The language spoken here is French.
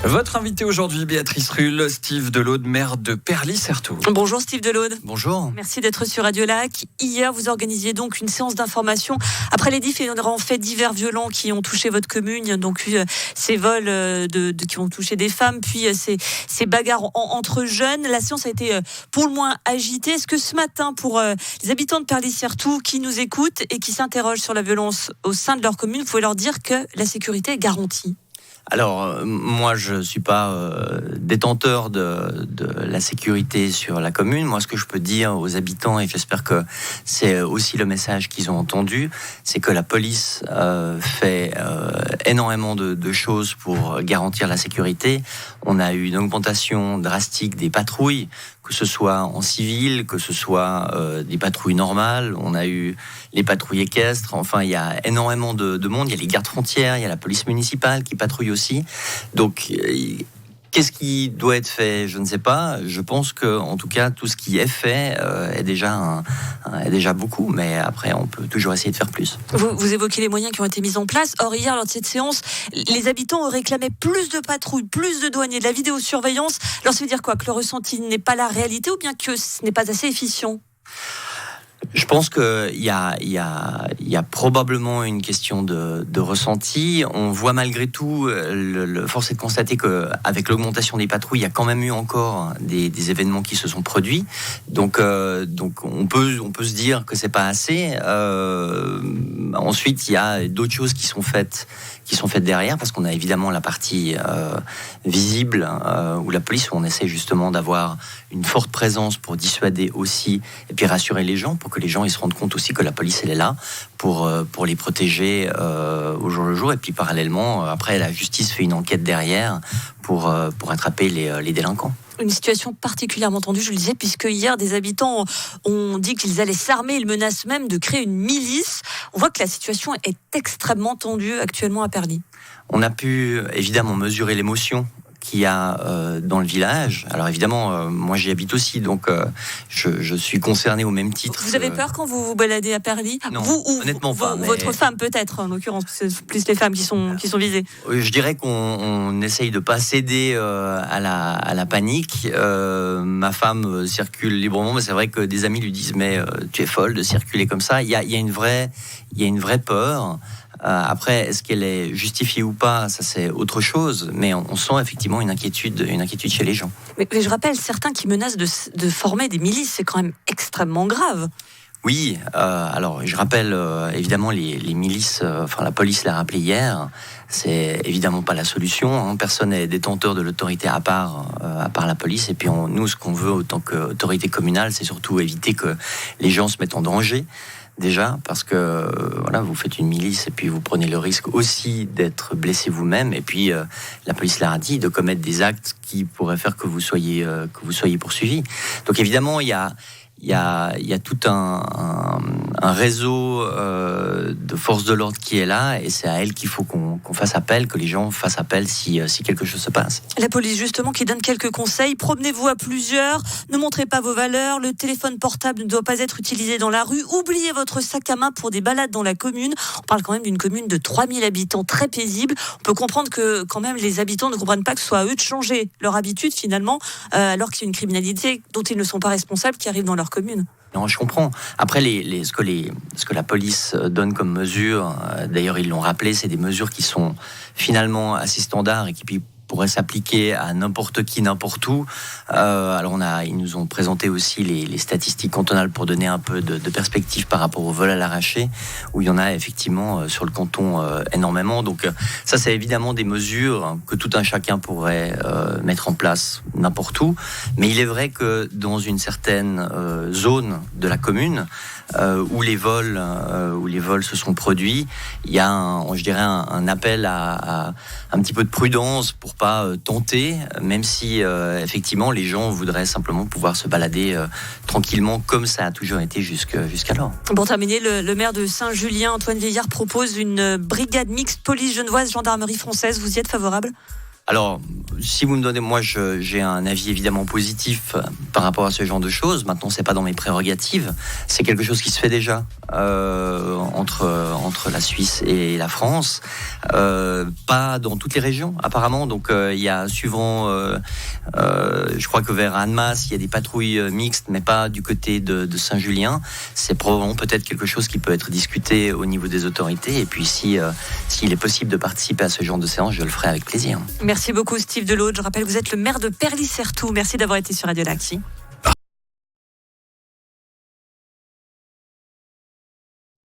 Votre invité aujourd'hui, Béatrice Rulle, Steve Delaude, maire de Perly-Certoux. Bonjour Steve Delaude. Bonjour. Merci d'être sur Radio Lac. Hier, vous organisiez donc une séance d'information après les différents faits divers violents qui ont touché votre commune. Il y a donc eu ces vols qui ont touché des femmes, puis ces bagarres entre jeunes. La séance a été pour le moins agitée. Est-ce que ce matin, pour les habitants de Perly-Certoux qui nous écoutent et qui s'interrogent sur la violence au sein de leur commune, vous pouvez leur dire que la sécurité est garantie? Alors, moi, je ne suis pas détenteur de la sécurité sur la commune. Moi, ce que je peux dire aux habitants, et j'espère que c'est aussi le message qu'ils ont entendu, c'est que la police fait énormément de choses pour garantir la sécurité. On a eu une augmentation drastique des patrouilles, que ce soit en civil, que ce soit des patrouilles normales. On a eu les patrouilles équestres. Enfin, il y a énormément de monde. Il y a les gardes frontières, il y a la police municipale qui patrouille aussi. Donc, qu'est-ce qui doit être fait? Je ne sais pas. Je pense que, en tout cas, tout ce qui est fait est déjà beaucoup. Mais après, on peut toujours essayer de faire plus. Vous évoquez les moyens qui ont été mis en place. Or, hier, lors de cette séance, les habitants réclamaient plus de patrouilles, plus de douaniers, de la vidéosurveillance. Alors, ça veut dire quoi? Que le ressenti n'est pas la réalité ou bien que ce n'est pas assez efficient? Je pense qu'il y a probablement une question de ressenti. On voit malgré tout, force est de constater qu'avec l'augmentation des patrouilles, il y a quand même eu encore des événements qui se sont produits. Donc on peut se dire que c'est pas assez. Ensuite, il y a d'autres choses qui sont faites derrière, parce qu'on a évidemment la partie visible où la police, où on essaie justement d'avoir une forte présence pour dissuader aussi et puis rassurer les gens, pour que les gens ils se rendent compte aussi que la police elle est là pour les protéger au jour le jour. Et puis parallèlement, après la justice fait une enquête derrière pour attraper les délinquants. Une situation particulièrement tendue, je le disais, puisque hier, des habitants ont dit qu'ils allaient s'armer. Ils menacent même de créer une milice. On voit que la situation est extrêmement tendue actuellement à Perly. On a pu évidemment mesurer l'émotion qu'il y a dans le village. Alors évidemment, moi j'y habite aussi, donc je suis concerné au même titre. Vous avez peur quand vous vous baladez à Perly? Non, vous ou honnêtement pas. Votre femme peut-être, en l'occurrence, c'est plus les femmes qui sont visées. Je dirais qu'on essaye de pas céder à la panique. Ma femme circule librement, mais c'est vrai que des amis lui disent mais tu es folle de circuler comme ça. Il y a une vraie peur. Après, est-ce qu'elle est justifiée ou pas? Ça, c'est autre chose. Mais on sent effectivement une inquiétude chez les gens. Mais je rappelle, certains qui menacent de former des milices, c'est quand même extrêmement grave. Oui, alors je rappelle évidemment les milices, la police l'a rappelé hier, c'est évidemment pas la solution, hein. Personne n'est détenteur de l'autorité à part la police. Et puis nous, ce qu'on veut autant qu'autorité communale, c'est surtout éviter que les gens se mettent en danger. Déjà, parce que vous faites une milice et puis vous prenez le risque aussi d'être blessé vous-même. Et puis la police l'a dit, de commettre des actes qui pourraient faire que vous soyez poursuivi. Donc évidemment, il y a tout un réseau de forces de l'ordre qui est là, et c'est à elle qu'il faut qu'on fasse appel, que les gens fassent appel si quelque chose se passe. La police justement qui donne quelques conseils: promenez-vous à plusieurs, ne montrez pas vos valeurs, le téléphone portable ne doit pas être utilisé dans la rue, oubliez votre sac à main pour des balades dans la commune. On parle quand même d'une commune de 3000 habitants, très paisible. On peut comprendre que quand même les habitants ne comprennent pas que ce soit à eux de changer leur habitude finalement, alors qu'il y a une criminalité dont ils ne sont pas responsables qui arrive dans leur commune. Non, je comprends. Après, ce que la police donne comme mesures, d'ailleurs ils l'ont rappelé, c'est des mesures qui sont finalement assez standards et qui pourraient s'appliquer à n'importe qui, n'importe où. Alors ils nous ont présenté aussi les statistiques cantonales pour donner un peu de perspective par rapport au vol à l'arraché, où il y en a effectivement sur le canton énormément. Donc ça, c'est évidemment des mesures que tout un chacun pourrait mettre en place n'importe où. Mais il est vrai que dans une certaine zone de la commune, où les vols se sont produits, il y a un appel à un petit peu de prudence pour pas tenter, même si effectivement les gens voudraient simplement pouvoir se balader tranquillement comme ça a toujours été jusqu'alors. Pour terminer, le maire de Saint-Julien, Antoine Vieillard, propose une brigade mixte police genevoise, gendarmerie française. Vous y êtes favorable ? Alors, si vous me donnez, moi, j'ai un avis évidemment positif par rapport à ce genre de choses. Maintenant, c'est pas dans mes prérogatives. C'est quelque chose qui se fait déjà entre la Suisse et la France. Pas dans toutes les régions, apparemment. Donc, il y a suivant, je crois que vers Annemasse, il y a des patrouilles mixtes, mais pas du côté de Saint-Julien. C'est probablement peut-être quelque chose qui peut être discuté au niveau des autorités. Et puis, s'il est possible de participer à ce genre de séance, je le ferai avec plaisir. Merci beaucoup Steve Delaude. Je rappelle que vous êtes le maire de Perly-Certoux. Merci d'avoir été sur Radio Lac.